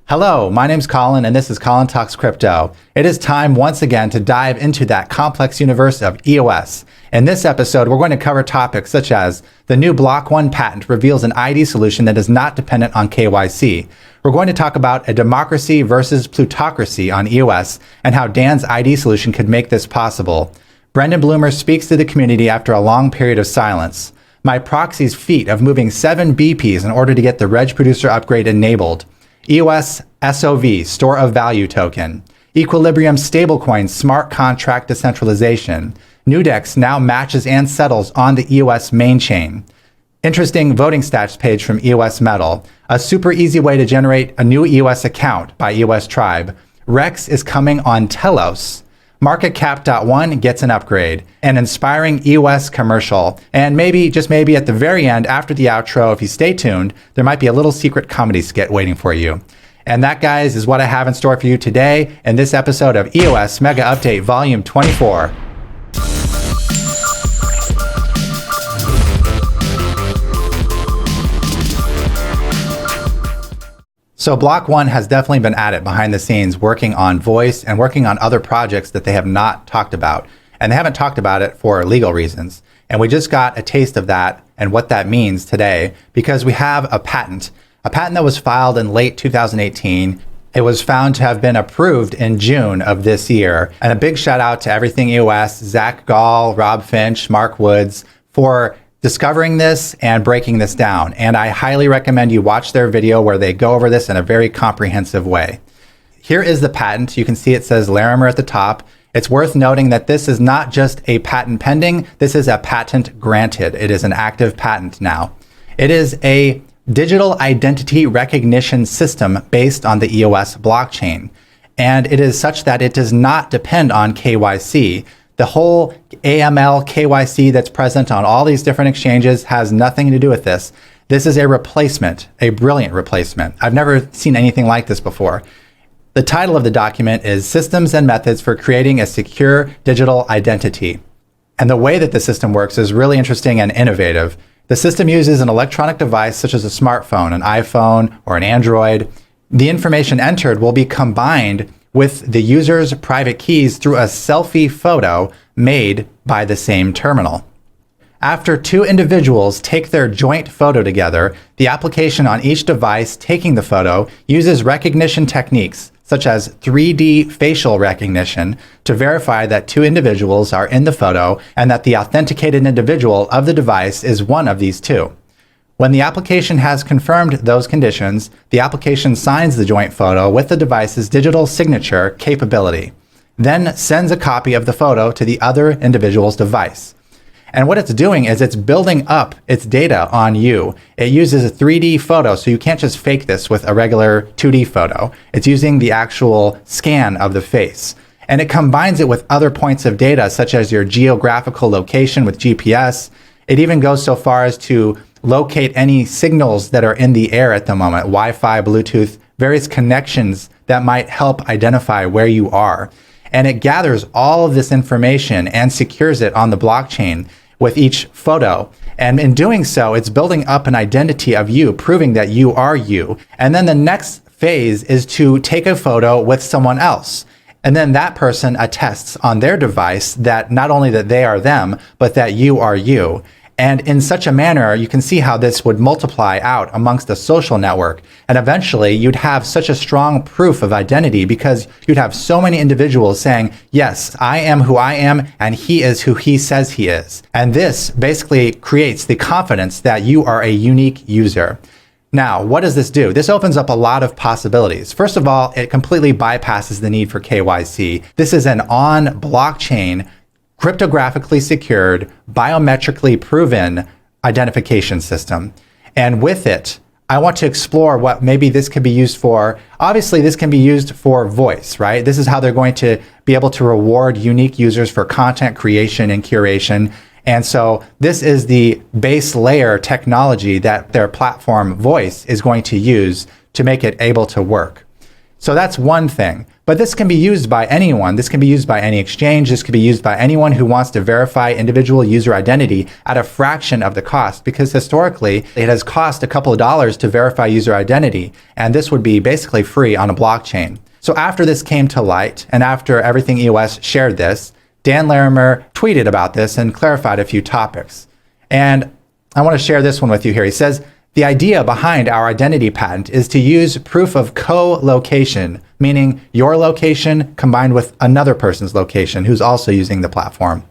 Hello, my name's Colin, and this is Colin Talks Crypto. It is time once again to dive into that complex universe of EOS. In this episode, we're going to cover topics such as the new block.one patent reveals an ID solution that is not dependent on KYC. We're going to talk about a democracy versus plutocracy on EOS and how Dan's ID solution could make this possible. Brendan Bloomer speaks to the community after a long period of silence. My Proxies feat of moving 7 BPs in order to get the reg producer upgrade enabled. EOS SOV, Store of Value Token. Equilibrium Stablecoin Smart Contract Decentralization. NewDex now matches and settles on the EOS main chain. Interesting voting stats page from EOS Metal. A super easy way to generate a new EOS account by EOS Tribe. Rex is coming on Telos. Marketcap.one gets an upgrade. An inspiring EOS commercial. And maybe, just maybe at the very end, after the outro, if you stay tuned, there might be a little secret comedy skit waiting for you. And that, guys, is what I have in store for you today in this episode of EOS Mega Update Volume 24. So block.one has definitely been at it behind the scenes, working on voice and working on other projects that they have not talked about. And they haven't talked about it for legal reasons. And we just got a taste of that and what that means today because we have a patent that was filed in late 2018. It was found to have been approved in June of this year. And a big shout out to Everything EOS, Zack Gall, Finch, Mark Woods for discovering this and breaking this down. And I highly recommend you watch their video where they go over this in a very comprehensive way. Here is the patent. You can see it says Larimer at the top. It's worth noting that this is not just a patent pending. This is a patent granted. It is an active patent now. It is a digital identity recognition system based on the EOS blockchain. And it is such that it does not depend on KYC. The whole AML KYC that's present on all these different exchanges has nothing to do with this. This is a replacement, a brilliant replacement. I've never seen anything like this before. The title of the document is Systems and Methods for Creating a Secure Digital Identity. And the way that the system works is really interesting and innovative. The system uses an electronic device such as a smartphone, an iPhone, or an Android. The information entered will be combined with the user's private keys through a selfie photo made by the same terminal. After two individuals take their joint photo together, the application on each device taking the photo uses recognition techniques such as 3D facial recognition to verify that two individuals are in the photo and that the authenticated individual of the device is one of these two. When the application has confirmed those conditions, the application signs the joint photo with the device's digital signature capability, then sends a copy of the photo to the other individual's device. And what it's doing is it's building up its data on you. It uses a 3D photo, so you can't just fake this with a regular 2D photo. It's using the actual scan of the face. And it combines it with other points of data, such as your geographical location with GPS. It even goes so far as to locate any signals that are in the air at the moment, Wi-Fi, Bluetooth, various connections that might help identify where you are. And it gathers all of this information and secures it on the blockchain with each photo. And in doing so, it's building up an identity of you, proving that you are you. And then the next phase is to take a photo with someone else. And then that person attests on their device that not only that they are them, but that you are you. And in such a manner, you can see how this would multiply out amongst a social network. And eventually, you'd have such a strong proof of identity because you'd have so many individuals saying, yes, I am who I am, and he is who he says he is. And this basically creates the confidence that you are a unique user. Now, what does this do? This opens up a lot of possibilities. First of all, it completely bypasses the need for KYC. This is an on-blockchain, cryptographically secured, biometrically proven identification system. And with it, I want to explore what maybe this could be used for. Obviously, this can be used for voice, right? This is how they're going to be able to reward unique users for content creation and curation. And so this is the base layer technology that their platform Voice is going to use to make it able to work. So that's one thing. But this can be used by anyone. This can be used by any exchange. This can be used by anyone who wants to verify individual user identity at a fraction of the cost, because historically it has cost a couple of dollars to verify user identity. And this would be basically free on a blockchain. So after this came to light, and after Everything EOS shared this, Dan Larimer tweeted about this and clarified a few topics. And I want to share this one with you here. He says, the idea behind our identity patent is to use proof of co-location, meaning your location combined with another person's location who's also using the platform,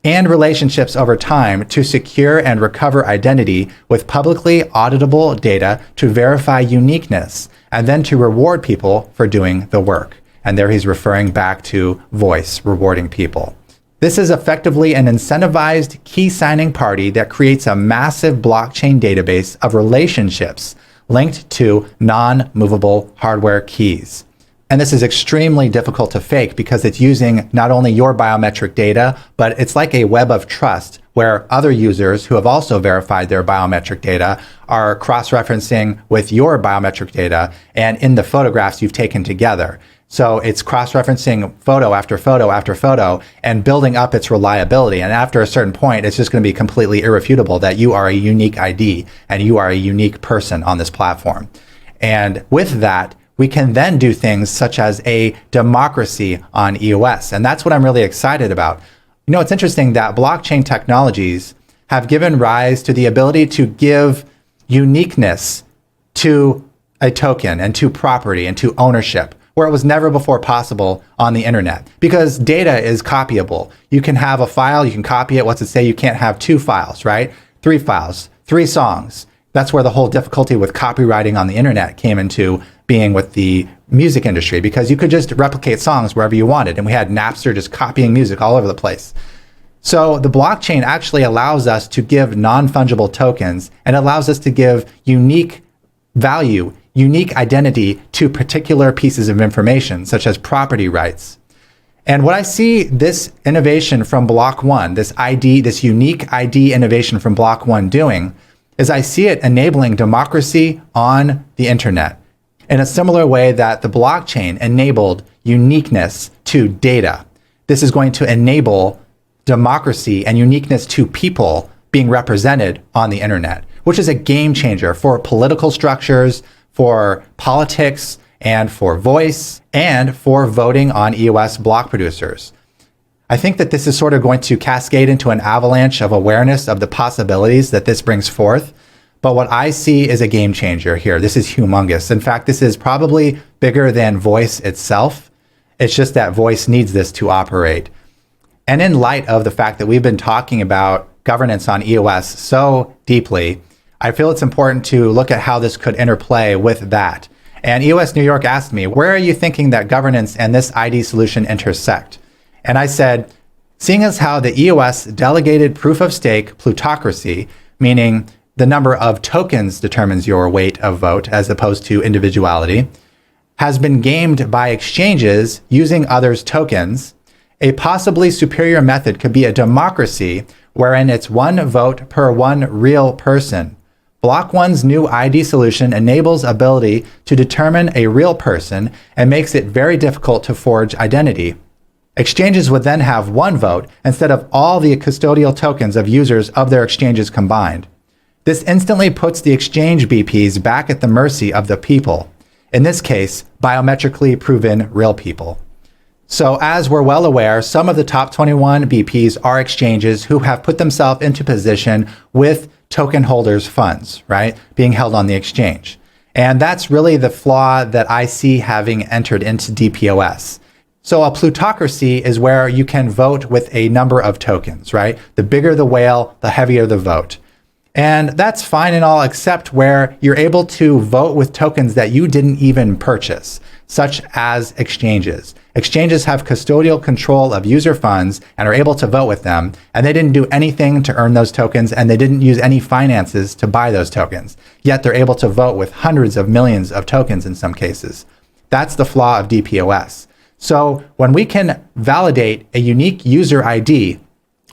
and relationships over time to secure and recover identity with publicly auditable data to verify uniqueness, and then to reward people for doing the work. And there he's referring back to voice, rewarding people. This is effectively an incentivized key signing party that creates a massive blockchain database of relationships linked to non-movable hardware keys. And this is extremely difficult to fake because it's using not only your biometric data, but it's like a web of trust where other users who have also verified their biometric data are cross-referencing with your biometric data and in the photographs you've taken together. So it's cross-referencing photo after photo after photo and building up its reliability. And after a certain point, it's just going to be completely irrefutable that you are a unique ID and you are a unique person on this platform. And with that, we can then do things such as a democracy on EOS. And that's what I'm really excited about. You know, it's interesting that blockchain technologies have given rise to the ability to give uniqueness to a token and to property and to ownership, where it was never before possible on the internet, because data is copyable. You can have a file, you can copy it. What's it say? You can't have 2 files, right? 3 files, 3 songs. That's where the whole difficulty with copywriting on the internet came into being with the music industry, because you could just replicate songs wherever you wanted. And we had Napster just copying music all over the place. So the blockchain actually allows us to give non-fungible tokens and allows us to give unique value, unique identity to particular pieces of information, such as property rights. And what I see this innovation from BlockOne, this ID, this unique ID innovation from BlockOne doing, is I see it enabling democracy on the internet in a similar way that the blockchain enabled uniqueness to data. This is going to enable democracy and uniqueness to people being represented on the internet, which is a game changer for political structures, for politics, and for voice, and for voting on EOS block producers. I think that this is sort of going to cascade into an avalanche of awareness of the possibilities that this brings forth. But what I see is a game changer here. This is humongous. In fact, this is probably bigger than voice itself. It's just that voice needs this to operate. And in light of the fact that we've been talking about governance on EOS so deeply, I feel it's important to look at how this could interplay with that. And EOS New York asked me, where are you thinking that governance and this ID solution intersect? And I said, seeing as how the EOS delegated proof of stake plutocracy, meaning the number of tokens determines your weight of vote as opposed to individuality, has been gamed by exchanges using others' tokens, a possibly superior method could be a democracy wherein it's 1 vote per 1 real person. BlockOne's new ID solution enables ability to determine a real person and makes it very difficult to forge identity. Exchanges would then have 1 vote instead of all the custodial tokens of users of their exchanges combined. This instantly puts the exchange BPs back at the mercy of the people, in this case, biometrically proven real people. So as we're well aware, some of the top 21 BPs are exchanges who have put themselves into position with token holders' funds, right, being held on the exchange. And that's really the flaw that I see having entered into DPoS. So a plutocracy is where you can vote with a number of tokens, right? The bigger the whale, the heavier the vote. And that's fine and all, except where you're able to vote with tokens that you didn't even purchase, such as exchanges. Exchanges have custodial control of user funds and are able to vote with them, and they didn't do anything to earn those tokens, and they didn't use any finances to buy those tokens. Yet they're able to vote with hundreds of millions of tokens in some cases. That's the flaw of DPoS. So when we can validate a unique user ID,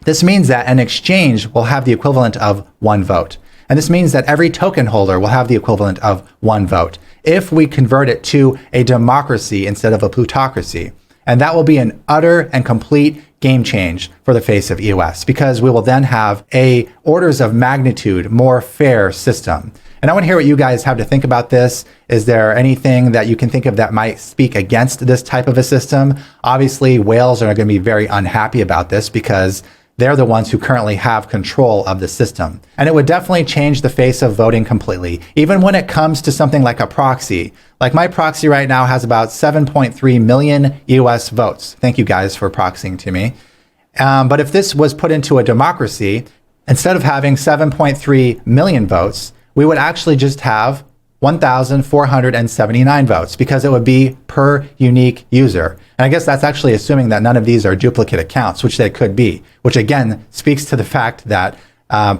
this means that an exchange will have the equivalent of 1 vote. And this means that every token holder will have the equivalent of 1 vote if we convert it to a democracy instead of a plutocracy. And that will be an utter and complete game change for the face of EOS, because we will then have a orders of magnitude more fair system. And I want to hear what you guys have to think about this. Is there anything that you can think of that might speak against this type of a system? Obviously, whales are going to be very unhappy about this because they're the ones who currently have control of the system. And it would definitely change the face of voting completely, even when it comes to something like a proxy. Like my proxy right now has about 7.3 million EOS votes. Thank you guys for proxying to me. But if this was put into a democracy, instead of having 7.3 million votes, we would actually just have 1,479 votes, because it would be per unique user. And I guess that's actually assuming that none of these are duplicate accounts, which they could be, which again speaks to the fact that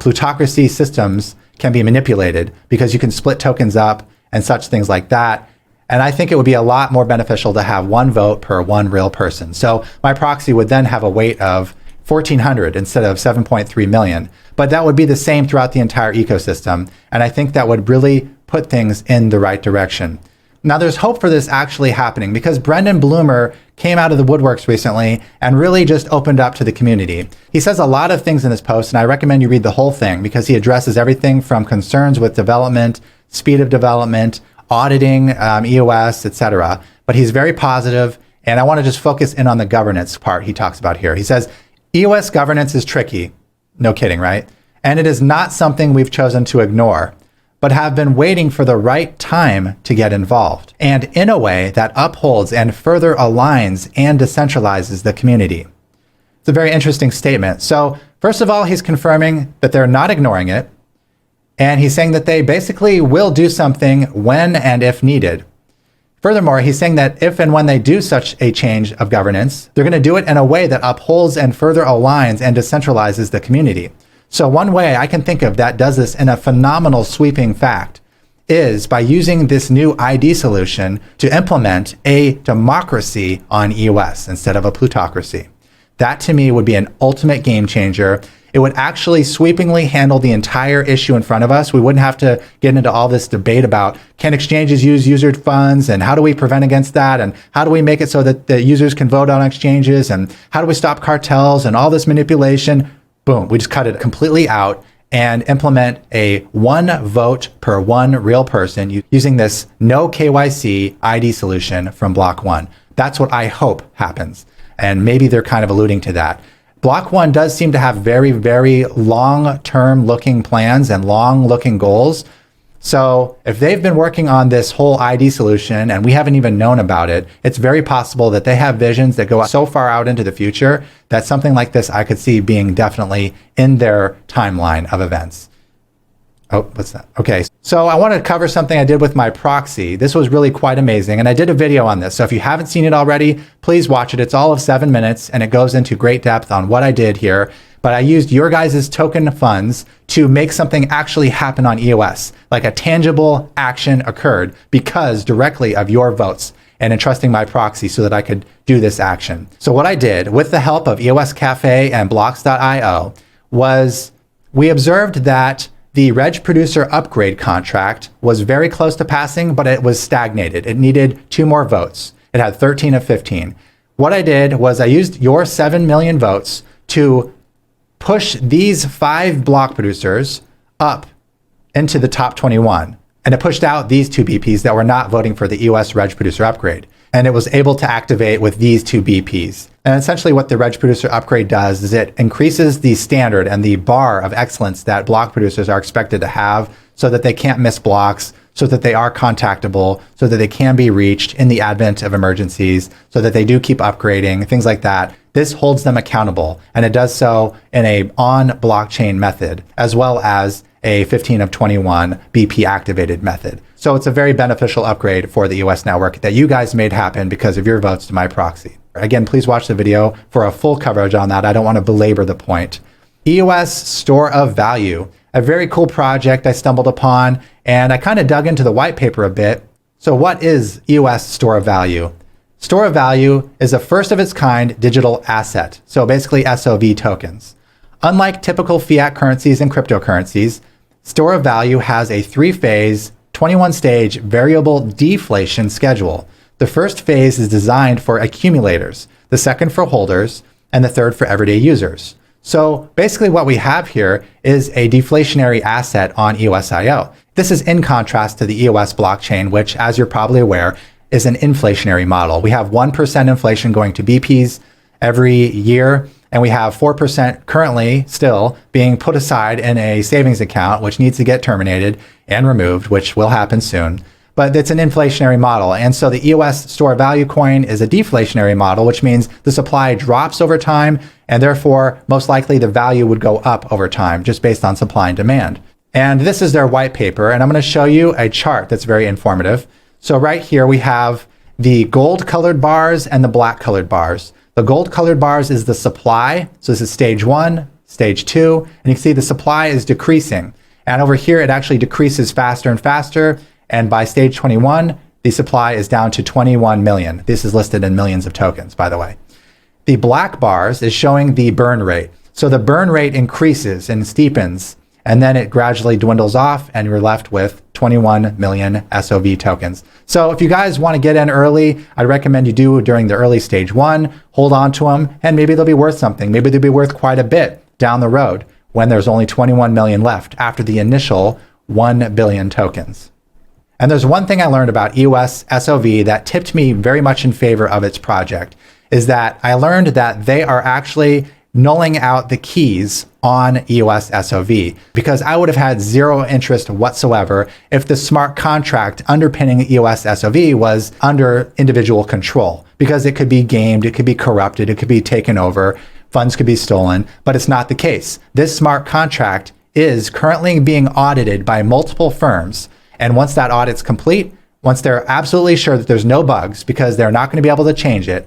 plutocracy systems can be manipulated because you can split tokens up and such things like that. And I think it would be a lot more beneficial to have 1 vote per 1 real person. So my proxy would then have a weight of 1,400 instead of 7.3 million. But that would be the same throughout the entire ecosystem. And I think that would really put things in the right direction. Now, there's hope for this actually happening, because Brendan Bloomer came out of the woodworks recently and really just opened up to the community. He says a lot of things in this post, and I recommend you read the whole thing, because he addresses everything from concerns with development, speed of development, auditing EOS, etc. But he's very positive, and I want to just focus in on the governance part he talks about here. He says, EOS governance is tricky. No kidding, right? And it is not something we've chosen to ignore, but have been waiting for the right time to get involved, and in a way that upholds and further aligns and decentralizes the community. It's a very interesting statement. So first of all, he's confirming that they're not ignoring it, and he's saying that they basically will do something when and if needed. Furthermore, he's saying that if and when they do such a change of governance, they're going to do it in a way that upholds and further aligns and decentralizes the community. So one way I can think of that does this in a phenomenal sweeping fact is by using this new ID solution to implement a democracy on EOS instead of a plutocracy. That to me would be an ultimate game changer. It would actually sweepingly handle the entire issue in front of us. We wouldn't have to get into all this debate about can exchanges use user funds, and how do we prevent against that, and how do we make it so that the users can vote on exchanges, and how do we stop cartels and all this manipulation. Boom, we just cut it completely out and implement a 1 vote per 1 real person using this no KYC ID solution from BlockOne. That's what I hope happens. And maybe they're kind of alluding to that. BlockOne does seem to have very, very long-term looking plans and long-looking goals. So if they've been working on this whole ID solution and we haven't even known about it, it's very possible that they have visions that go so far out into the future that something like this I could see being definitely in their timeline of events. Oh, what's that? Okay, so I want to cover something I did with my proxy. This was really quite amazing, and I did a video on this. So if you haven't seen it already, please watch it. It's all of 7 minutes, and it goes into great depth on what I did here. But I used your guys' token funds to make something actually happen on EOS. Like a tangible action occurred because directly of your votes and entrusting my proxy so that I could do this action. So what I did with the help of EOS Cafe and blocks.io was we observed that the reg producer upgrade contract was very close to passing, but it was stagnated. It needed 2 more votes. It had 13 of 15. What I did was I used your 7 million votes to push these 5 block producers up into the top 21. And it pushed out these 2 BPs that were not voting for the EOS reg producer upgrade. And it was able to activate with these 2 BPs. And essentially what the reg producer upgrade does is it increases the standard and the bar of excellence that block producers are expected to have so that they can't miss blocks, so that they are contactable, so that they can be reached in the advent of emergencies, so that they do keep upgrading, things like that. This holds them accountable, and it does so in a on-blockchain method, as well as a 15 of 21 BP activated method. So it's a very beneficial upgrade for the EOS network that you guys made happen because of your votes to my proxy. Again, please watch the video for a full coverage on that. I don't want to belabor the point. EOS Store of Value, a very cool project I stumbled upon, and I kind of dug into the white paper a bit. So what is EOS Store of Value? Store of Value is a first of its kind digital asset. So basically SOV tokens. Unlike typical fiat currencies and cryptocurrencies, store of value has a 3-phase, 21-stage variable deflation schedule. The first phase is designed for accumulators, the second for holders, and the third for everyday users. So basically what we have here is a deflationary asset on EOSIO. This is in contrast to the EOS blockchain, which, as you're probably aware, is an inflationary model. We have 1% inflation going to BPs every year, and we have 4% currently still being put aside in a savings account, which needs to get terminated and removed, which will happen soon. But it's an inflationary model. And so the EOS store of value coin is a deflationary model, which means the supply drops over time, and therefore most likely the value would go up over time just based on supply and demand. And this is their white paper, and I'm going to show you a chart that's very informative. So right here we have the gold colored bars and the black colored bars. The gold colored bars is the supply. So this is stage 1, stage 2, and you can see the supply is decreasing. And over here it actually decreases faster and faster. And by stage 21, the supply is down to 21 million. This is listed in millions of tokens, by the way. The black bars is showing the burn rate. So the burn rate increases and steepens, and then it gradually dwindles off, and you're left with 21 million SOV tokens. So if you guys want to get in early, I recommend you do during the early stage 1, hold on to them, and maybe they'll be worth something. Maybe they'll be worth quite a bit down the road when there's only 21 million left after the initial 1 billion tokens. And there's one thing I learned about EOS SOV that tipped me very much in favor of its project, is that I learned that they are actually nulling out the keys on EOS SOV, because I would have had zero interest whatsoever if the smart contract underpinning EOS SOV was under individual control, because it could be gamed, it could be corrupted, it could be taken over, funds could be stolen, but it's not the case. This smart contract is currently being audited by multiple firms. And once that audit's complete, once they're absolutely sure that there's no bugs, because they're not going to be able to change it,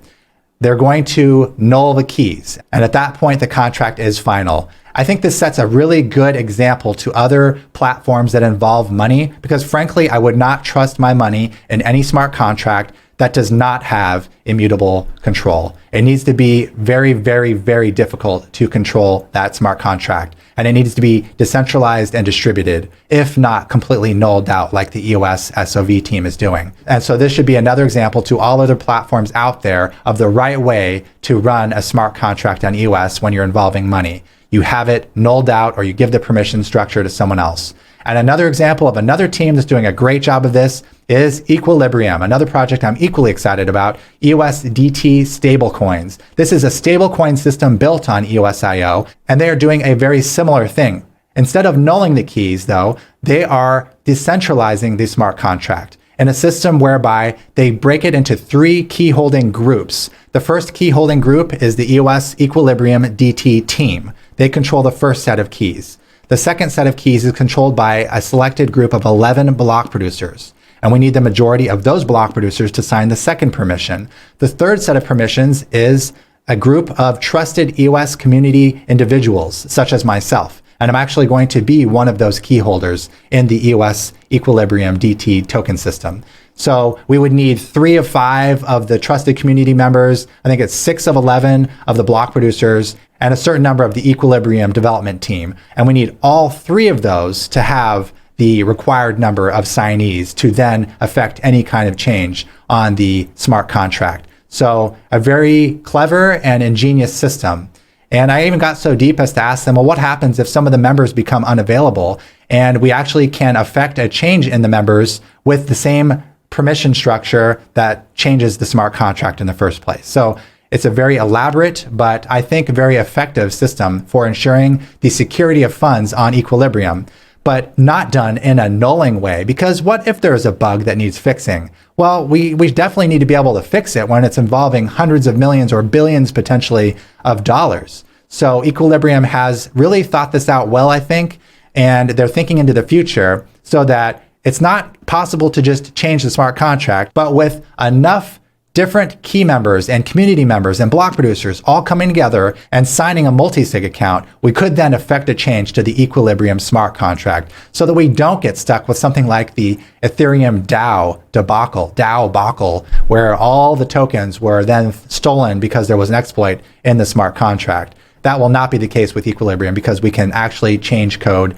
they're going to null the keys. And at that point, the contract is final. I think this sets a really good example to other platforms that involve money, because frankly, I would not trust my money in any smart contract that does not have immutable control. It needs to be very, very, very difficult to control that smart contract. And it needs to be decentralized and distributed, if not completely nulled out like the EOS SOV team is doing. And so this should be another example to all other platforms out there of the right way to run a smart contract on EOS when you're involving money. You have it nulled out, or you give the permission structure to someone else. And another example of another team that's doing a great job of this is Equilibrium, another project I'm equally excited about, EOSDT stablecoins. This is a stablecoin system built on EOSIO, and they are doing a very similar thing. Instead of nulling the keys, though, they are decentralizing the smart contract in a system whereby they break it into 3 key holding groups. The first key holding group is the EOS Equilibrium DT team. They control the first set of keys. The second set of keys is controlled by a selected group of 11 block producers, and we need the majority of those block producers to sign the second permission. The third set of permissions is a group of trusted EOS community individuals, such as myself, and I'm actually going to be one of those key holders in the EOS Equilibrium DT token system. So we would need 3 of 5 of the trusted community members, I think it's 6 of 11 of the block producers, and a certain number of the Equilibrium development team. And we need all 3 of those to have the required number of signees to then affect any kind of change on the smart contract. So a very clever and ingenious system. And I even got so deep as to ask them, well, what happens if some of the members become unavailable and we actually can affect a change in the members with the same permission structure that changes the smart contract in the first place? So it's a very elaborate, but I think very effective system for ensuring the security of funds on Equilibrium, but not done in a nulling way, because what if there's a bug that needs fixing? Well, we definitely need to be able to fix it when it's involving hundreds of millions or billions potentially of dollars. So Equilibrium has really thought this out well, I think, and they're thinking into the future so that it's not possible to just change the smart contract, but with enough different key members and community members and block producers all coming together and signing a multi-sig account, we could then effect a change to the Equilibrium smart contract so that we don't get stuck with something like the Ethereum DAO debacle, where all the tokens were then stolen because there was an exploit in the smart contract. That will not be the case with Equilibrium, because we can actually change code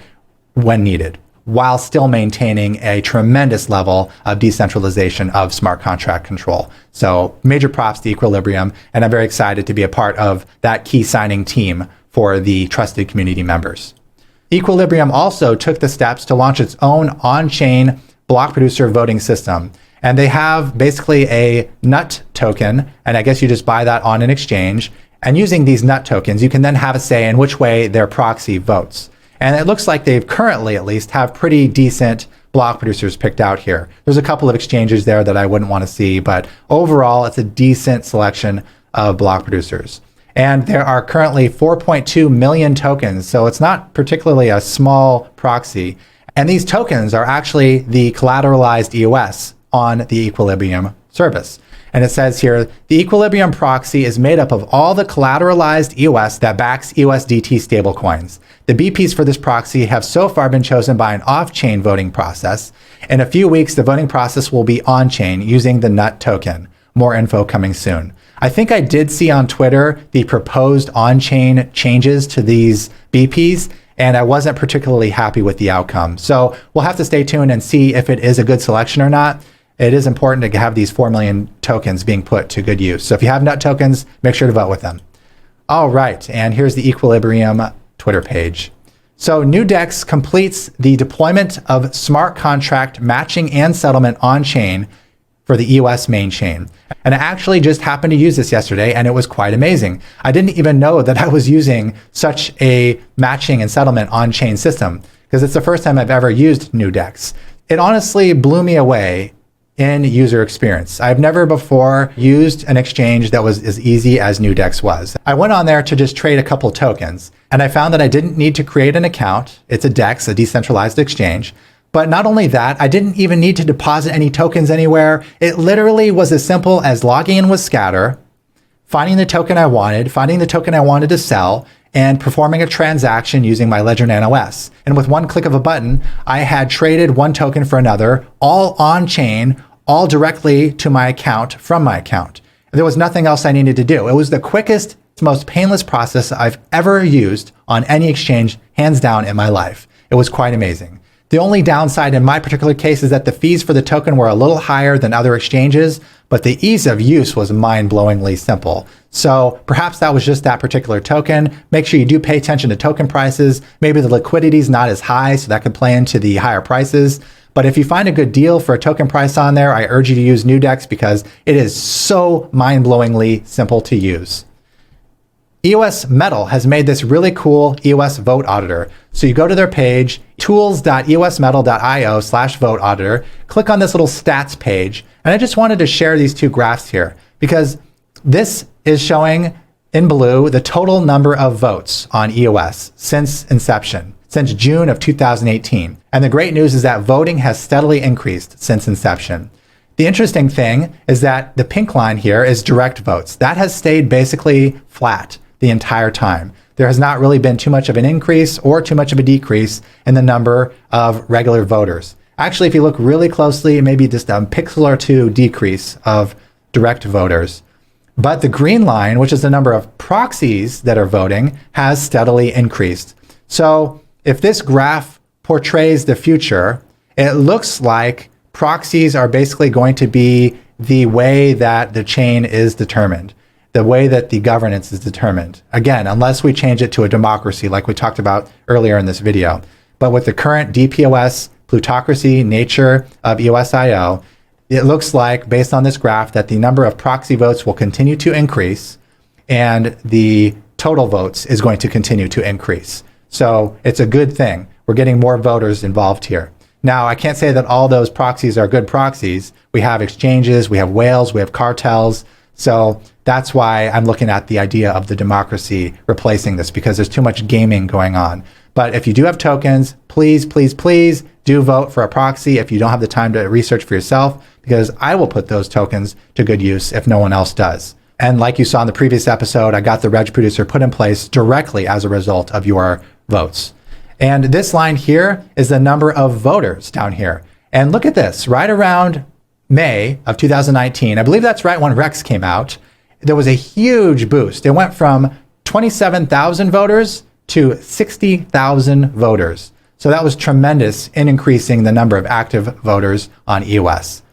when needed, while still maintaining a tremendous level of decentralization of smart contract control. So major props to Equilibrium, and I'm very excited to be a part of that key signing team for the trusted community members. Equilibrium also took the steps to launch its own on-chain block producer voting system. And they have basically a NUT token, and I guess you just buy that on an exchange. And using these NUT tokens, you can then have a say in which way their proxy votes. And it looks like they've currently, at least, have pretty decent block producers picked out here. There's a couple of exchanges there that I wouldn't want to see, but overall, it's a decent selection of block producers. And there are currently 4.2 million tokens, so it's not particularly a small proxy. And these tokens are actually the collateralized EOS on the Equilibrium service. And it says here, the Equilibrium proxy is made up of all the collateralized EOS that backs EOSDT stablecoins. The BPs for this proxy have so far been chosen by an off-chain voting process. In a few weeks, the voting process will be on-chain using the NUT token. More info coming soon. I think I did see on Twitter the proposed on-chain changes to these BPs, and I wasn't particularly happy with the outcome. So we'll have to stay tuned and see if it is a good selection or not. It is important to have these 4 million tokens being put to good use. So if you have NUT tokens, make sure to vote with them. All right, and here's the Equilibrium Twitter page. So NewDex completes the deployment of smart contract matching and settlement on-chain for the EOS main chain. And I actually just happened to use this yesterday, and it was quite amazing. I didn't even know that I was using such a matching and settlement on-chain system, because it's the first time I've ever used NewDex. It honestly blew me away in user experience. I've never before used an exchange that was as easy as NewDex was. I went on there to just trade a couple tokens, and I found that I didn't need to create an account. It's a DEX, a decentralized exchange. But not only that, I didn't even need to deposit any tokens anywhere. It literally was as simple as logging in with Scatter, finding the token I wanted, finding the token I wanted to sell, and performing a transaction using my Ledger Nano S. And with one click of a button, I had traded one token for another, all on-chain, all directly to my account from my account. There was nothing else I needed to do. It was the quickest, most painless process I've ever used on any exchange, hands down, in my life. It was quite amazing. The only downside in my particular case is that the fees for the token were a little higher than other exchanges, but the ease of use was mind-blowingly simple. So perhaps that was just that particular token. Make sure you do pay attention to token prices. Maybe the liquidity is not as high, so that could play into the higher prices. But if you find a good deal for a token price on there, I urge you to use NewDex because it is so mind-blowingly simple to use. EOS Metal has made this really cool EOS vote auditor. So you go to their page, tools.eosmetal.io/vote auditor, click on this little stats page. And I just wanted to share these two graphs here because this is showing in blue the total number of votes on EOS since inception, since June of 2018. And the great news is that voting has steadily increased since inception. The interesting thing is that the pink line here is direct votes. That has stayed basically flat the entire time. There has not really been too much of an increase or too much of a decrease in the number of regular voters. Actually, if you look really closely, maybe just a pixel or two decrease of direct voters. But the green line, which is the number of proxies that are voting, has steadily increased. So if this graph portrays the future, it looks like proxies are basically going to be the way that the chain is determined, the way that the governance is determined. Again, unless we change it to a democracy like we talked about earlier in this video. But with the current DPoS plutocracy nature of EOSIO, it looks like, based on this graph, that the number of proxy votes will continue to increase and the total votes is going to continue to increase. So it's a good thing. We're getting more voters involved here. Now, I can't say that all those proxies are good proxies. We have exchanges, we have whales, we have cartels. So that's why I'm looking at the idea of the democracy replacing this, because there's too much gaming going on. But if you do have tokens, please, please, please do vote for a proxy if you don't have the time to research for yourself, because I will put those tokens to good use if no one else does. And like you saw in the previous episode, I got the reg producer put in place directly as a result of your votes. And this line here is the number of voters down here. And look at this, right around May of 2019, I believe that's right when Rex came out, there was a huge boost. It went from 27,000 voters to 60,000 voters. So that was tremendous in increasing the number of active voters on EOS.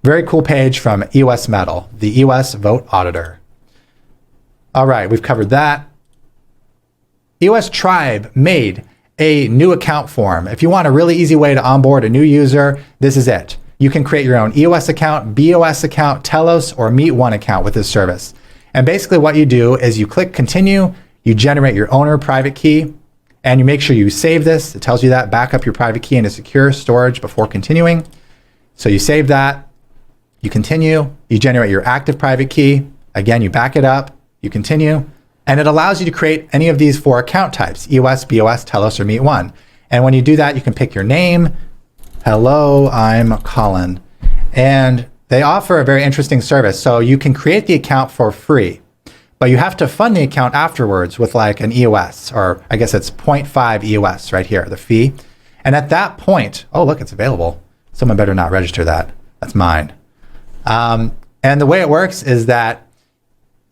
Very cool page from EOS Metal, the EOS Vote Auditor. All right, we've covered that. EOS Tribe made a new account form. If you want a really easy way to onboard a new user, this is it. You can create your own EOS account, BOS account, Telos, or Meet One account with this service. And basically what you do is you click continue, you generate your owner private key, and you make sure you save this. It tells you that, back up your private key into secure storage before continuing. So you save that, you continue, you generate your active private key. Again, you back it up, you continue, and it allows you to create any of these 4 account types, EOS, BOS, Telos, or Meet One. And when you do that, you can pick your name. Hello, I'm Colin. And they offer a very interesting service. So you can create the account for free, but you have to fund the account afterwards with like an EOS, or I guess it's 0.5 EOS right here, the fee. And at that point, oh, look, it's available. Someone better not register that. That's mine. And the way it works is that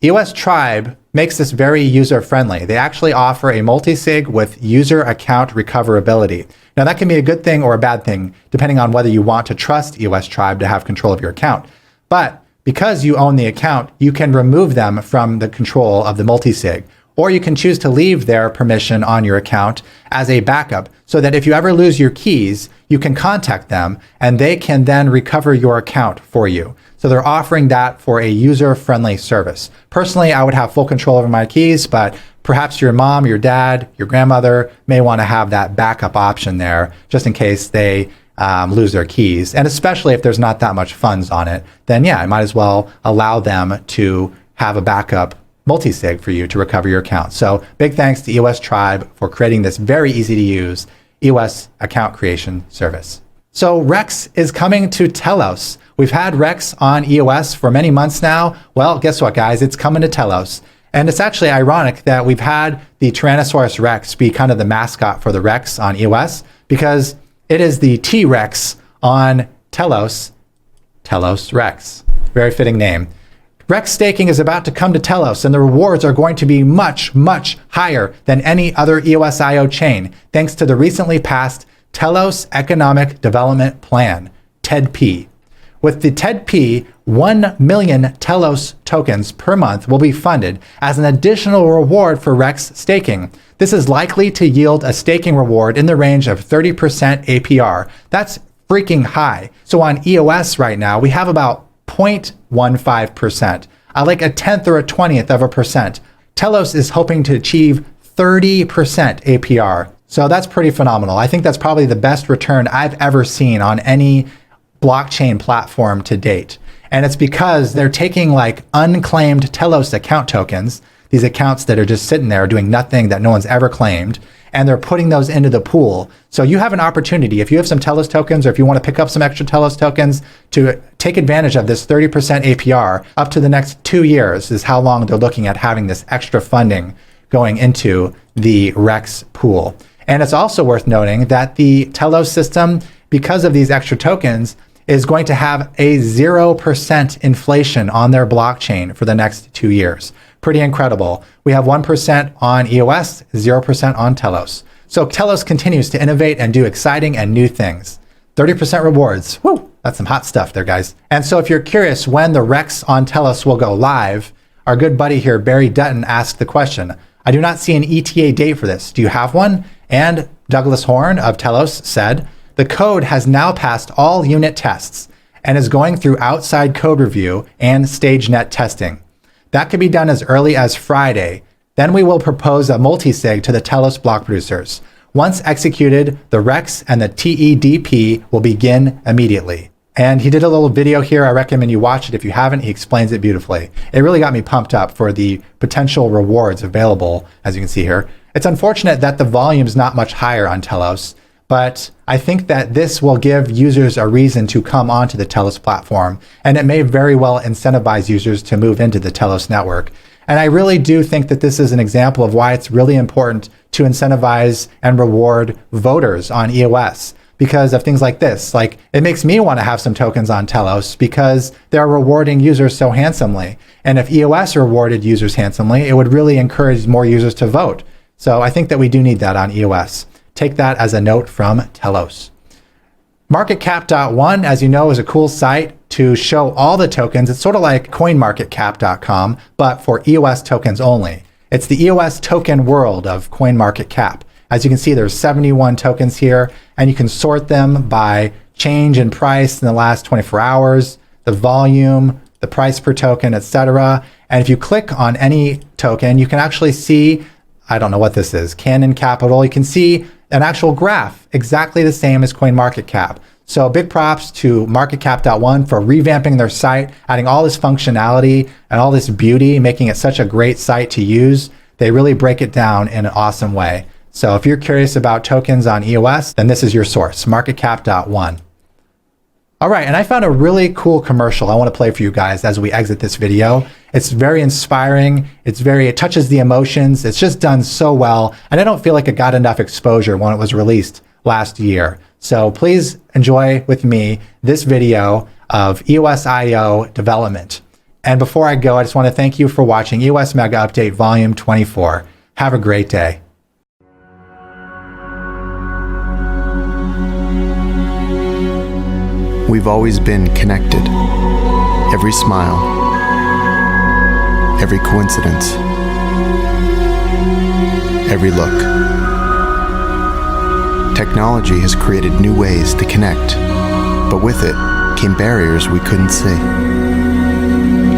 EOS Tribe makes this very user-friendly. They actually offer a multi-sig with user account recoverability. Now that can be a good thing or a bad thing, depending on whether you want to trust EOS Tribe to have control of your account. But because you own the account, you can remove them from the control of the multi-sig, or you can choose to leave their permission on your account as a backup so that if you ever lose your keys, you can contact them and they can then recover your account for you. So they're offering that for a user-friendly service. Personally, I would have full control over my keys, but perhaps your mom, your dad, your grandmother may want to have that backup option there just in case they lose their keys. And especially if there's not that much funds on it, then yeah, I might as well allow them to have a backup multi-sig for you to recover your account. So big thanks to EOS Tribe for creating this very easy to use EOS account creation service. So Rex is coming to Telos. We've had Rex on EOS for many months now. Well, guess what, guys? It's coming to Telos. And it's actually ironic that we've had the Tyrannosaurus Rex be kind of the mascot for the Rex on EOS, because it is the T-Rex on Telos, Telos Rex. Very fitting name. Rex staking is about to come to Telos, and the rewards are going to be much, much higher than any other EOSIO chain, thanks to the recently passed Telos Economic Development Plan, TEDP. With the TEDP, 1 million Telos tokens per month will be funded as an additional reward for Rex staking. This is likely to yield a staking reward in the range of 30% APR. That's freaking high. So on EOS right now, we have about 0.15%, like a 10th or a 20th of a percent. Telos is hoping to achieve 30% APR. So that's pretty phenomenal. I think that's probably the best return I've ever seen on any blockchain platform to date. And it's because they're taking like unclaimed Telos account tokens, these accounts that are just sitting there doing nothing that no one's ever claimed, and they're putting those into the pool. So you have an opportunity, if you have some Telos tokens, or if you want to pick up some extra Telos tokens, to take advantage of this 30% APR up to the next 2 years is how long they're looking at having this extra funding going into the Rex pool. And it's also worth noting that the Telos system, because of these extra tokens, is going to have a 0% inflation on their blockchain for the next 2 years. Pretty incredible. We have 1% on EOS, 0% on Telos. So Telos continues to innovate and do exciting and new things. 30% rewards. Woo! That's some hot stuff there, guys. And so if you're curious when the Rex on Telos will go live, our good buddy here, Barry Dutton, asked the question. I do not see an ETA date for this. Do you have one? And Douglas Horn of Telos said, the code has now passed all unit tests and is going through outside code review and StageNet testing. That could be done as early as Friday. Then we will propose a multi-sig to the Telos block producers. Once executed, the Rex and the TEDP will begin immediately. And he did a little video here. I recommend you watch it if you haven't. He explains it beautifully. It really got me pumped up for the potential rewards available, as you can see here. It's unfortunate that the volume is not much higher on Telos, but I think that this will give users a reason to come onto the Telos platform, and it may very well incentivize users to move into the Telos network. And I really do think that this is an example of why it's really important to incentivize and reward voters on EOS because of things like this. Like, it makes me want to have some tokens on Telos because they're rewarding users so handsomely. And if EOS rewarded users handsomely, it would really encourage more users to vote. So I think that we do need that on EOS. take that as a note from Telos. Marketcap.one, as you know, is a cool site to show all the tokens. It's sort of like coinmarketcap.com, but for EOS tokens only. It's the EOS token world of CoinMarketCap. As you can see, there's 71 tokens here, and you can sort them by change in price in the last 24 hours, the volume, the price per token, etc. And if you click on any token, you can actually see, I don't know what this is, Canon Capital. You can see an actual graph, exactly the same as CoinMarketCap. So big props to marketcap.one for revamping their site, adding all this functionality and all this beauty, making it such a great site to use. They really break it down in an awesome way. So if you're curious about tokens on EOS, then this is your source, marketcap.one. All right, and I found a really cool commercial I want to play for you guys as we exit this video. It's very inspiring. It touches the emotions. It's just done so well. And I don't feel like it got enough exposure when it was released last year. So please enjoy with me this video of EOSIO development. And before I go, I just want to thank you for watching EOS Mega Update Volume 24. Have a great day. We've always been connected. Every smile, every coincidence, every look. Technology has created new ways to connect, but with it came barriers we couldn't see.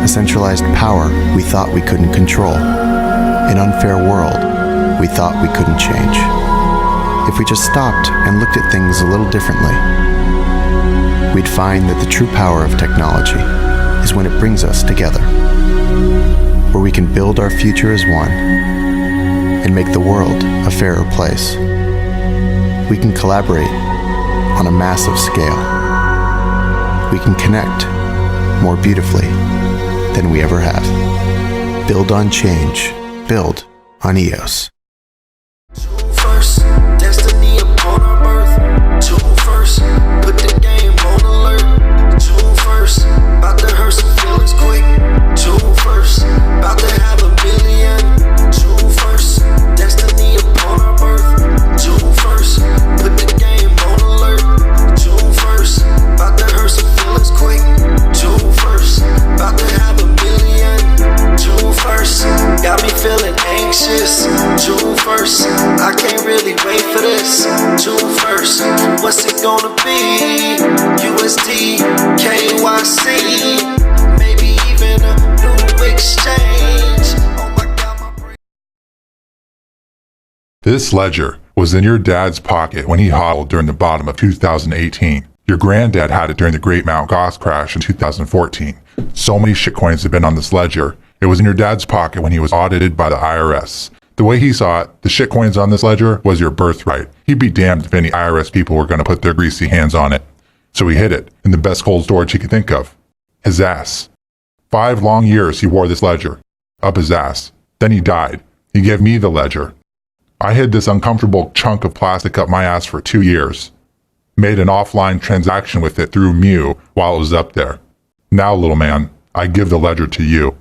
A centralized power we thought we couldn't control. An unfair world we thought we couldn't change. If we just stopped and looked at things a little differently, we'd find that the true power of technology is when it brings us together, where we can build our future as one and make the world a fairer place. We can collaborate on a massive scale. We can connect more beautifully than we ever have. Build on change. Build on EOS. First, destiny upon our birth. June 1st, put the game on alert. June 1st, about to hurt some feelings quick. June 1st, about to have a million. June 1st, destiny upon our birth. June 1st, put the game on alert. June 1st, about to hurt some feelings quick. June 1st, about to have a million. June 1st, got me feeling anxious. June 1st, I can't really wait for this. June 1st, what's it gonna be? USD, KYC, maybe even a new exchange. Oh my God, my brain. This ledger was in your dad's pocket when he hodled during the bottom of 2018. Your granddad had it during the Great Mt. Gox crash in 2014. So many shitcoins have been on this ledger. It was in your dad's pocket when he was audited by the IRS. The way he saw it, the shitcoins on this ledger was your birthright. He'd be damned if any IRS people were going to put their greasy hands on it. So he hid it in the best cold storage he could think of. His ass. 5 long years he wore this ledger. Up his ass. Then he died. He gave me the ledger. I hid this uncomfortable chunk of plastic up my ass for 2 years. Made an offline transaction with it through Mew while it was up there. Now, little man, I give the ledger to you.